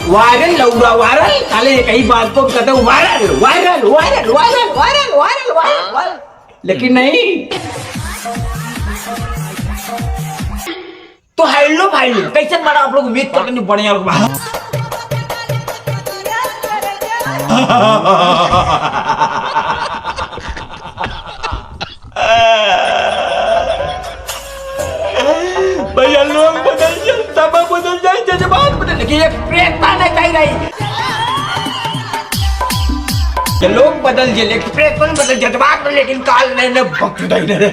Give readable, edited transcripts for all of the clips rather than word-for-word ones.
Viral लौड़ा viral साले कई बात को कहते हैं viral viral viral viral viral viral viral, लेकिन नहीं। तो हेलो भाई लोग, कैसे बना आप लोग? उम्मीद करते नहीं बढ़िया लोग। भैया लोग बदल जाए, समय बदल जाए, जज्बात बदल, लेकिन ये प्रेरणा नहीं कही रही। लोग बदल जाए लेकिन प्रेरणा बदल, जज्बात बदल, लेकिन काल नहीं न भक्त नहीं रहे।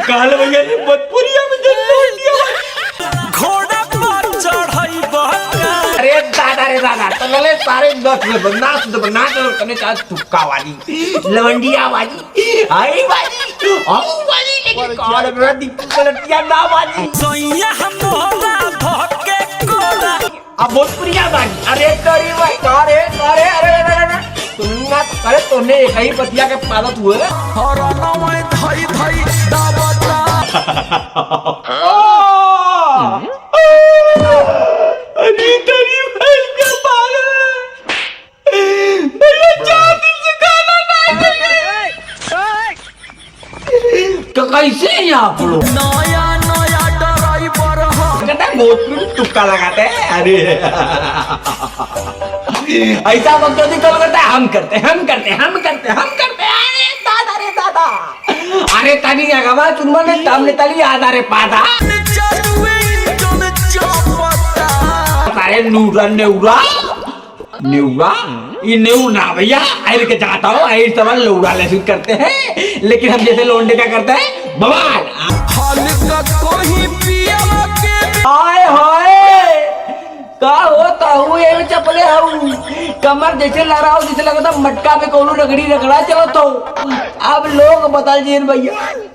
काल भैया ने बदपुरिया में घोड़ा पर चढ़ाई बहका। अरे दादा रे दादा, तो लले सारे नाच करने चाह तुक्का वाली, लवंडिया वाली, आई वाली, आओ वाली, लेकिन काल मेरा दीपक कलटिया ना वाली। सोइया हम होला धोके कोला। अब भोजपुरिया वाली, अरे तोरी भाई, अरे अरे अरे अरे तुमना अरे तोने कहीं पतिया के पादत हुए। हराना मैं धाई धाई दावता। अरे तेरी भाई के पागल, भैया 4 दिन से खाना नहीं। तो कैसे हैं आप लोग? नया नया ड्राइवर हो, कहते हैं भोजपुरी तुक्का लगाते हैं। अरे ऐसा वक्त जो कल करता है, हम करते हैं, हम करते हैं, हम करते हैं, हम करते हैं। अरे दादा रे दादा, अरे तनी आगवा चुनवा ने तामने तली आधा रे पादा। अरे नूरा नेउरा नेउरा, ये नेउ ना भैया, आयर के जाता हो, आयर सवाल लौड़ा ले करते हैं, लेकिन हम जैसे लोंडे क्या करते हैं, बवाल। हाय हाय का होता हूँ ये चपले हूँ, कमर जैसे लग रहा हूँ, जैसे लगता मटका पे कोलू रगड़ी रगड़ा चलो। तो अब लोग बदल जाए भैया,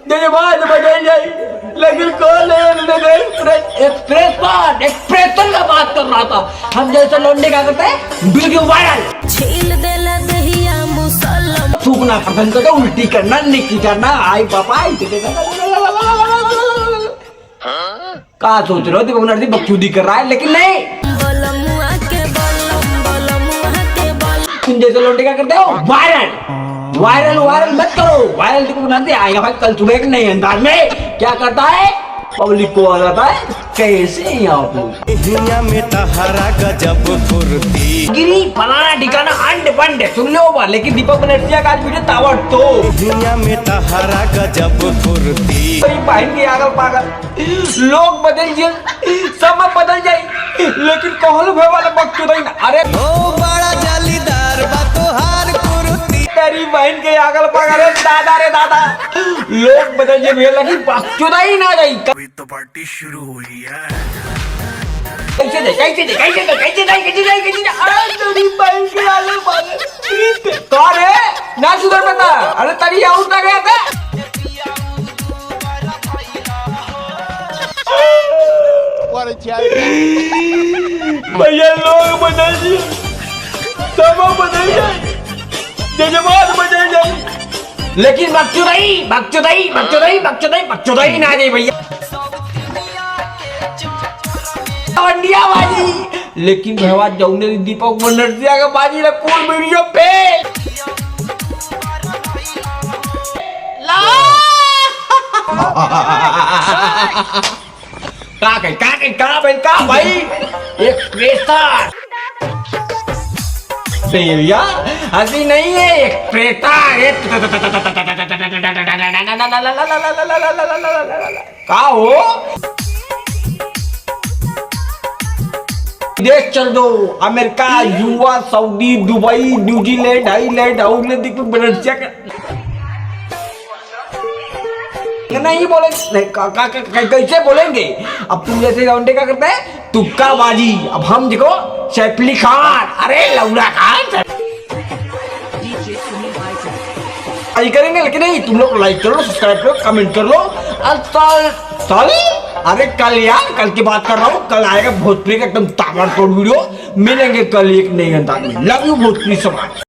जज्बात बदल जाए, लेकिन कौन एक्सप्रेशन का बात कर रहा था। हम जैसे लौंडे क्या करते हैं, वीडियो वायरल छील देला दहिया मुसल्लम, थूकना पसंद करते, उल्टी करना, निकी करना, आई पापा का सोच रहे हो? दीपक बनर्जी बकचोदी कर रहा है, लेकिन नहीं। तुम जैसे लौंडे क्या करते हो, वायरल वायरल वायरल मत करो। वायरल दीपक बनर्जी आएगा भाई कल सुबह एक नए अंदाज में, क्या करता है, पब्लिक को आ जाता है। कैसे हैं आप लोग? में तहरा गजब फुर्ती गिरी फलाना ठिकाना अंड बंड सुन लो बा, लेकिन दीपक बनर्जी का आज वीडियो तावड़ तो दुनिया में तहरा गजब फुर्ती। बहन के आगल पागल, लोग बदल जाए, समय बदल जाए, लेकिन कहल भे वाले वक्त नहीं ना। अरे ओ बड़ा जालीदार बा तोहार कुर्ती, तेरी बहन के आगल पागल, दादा रे दादा, लोग बदल जाए भैया, लेकिन वक्त नहीं ना जाए। अभी तो पार्टी शुरू हुई है। कैसे दे कैसे दे कैसे दे कैसे दे कैसे दे कैसे दे, अरे तेरी बहन के आगल पागल कौन है ना सुधर बता। अरे तेरी आउट आ गया था। भैया लोग बदल जाए, समय बदल जाए, जज्बात बदल जाए, लेकिन बकचोदाई बकचोदाई बकचोदाई बकचोदाई बकचोदाई ना जाए भैया। इंडिया बाजी, लेकिन भैया जौने दीपक बनर्जी का बाजी ला कौन वीडियो पे ला का भाई एक प्रेशर भैया, हंसी नहीं है, एक प्रेशर का हो। देश चल दो, अमेरिका, युवा, Saudi, Dubai, New Zealand, highland, outland, दीपक बनर्जी का नहीं बोलेंगे, कैसे बोलेंगे? अब तुम जैसे लौंडे क्या करते हैं, तुक्का बाजी। अब हम देखो सैफ अली खान, अरे लौंडा खान करेंगे, लेकिन नहीं। तुम लोग लाइक करो, सब्सक्राइब करो, कमेंट कर लो। अरे कल यार, कल की बात कर रहा हूँ, कल आएगा भोजपुरी का एकदम ताबड़तोड़ वीडियो। मिलेंगे कल एक नई अंदाज में। लव यू भोजपुरी समाज।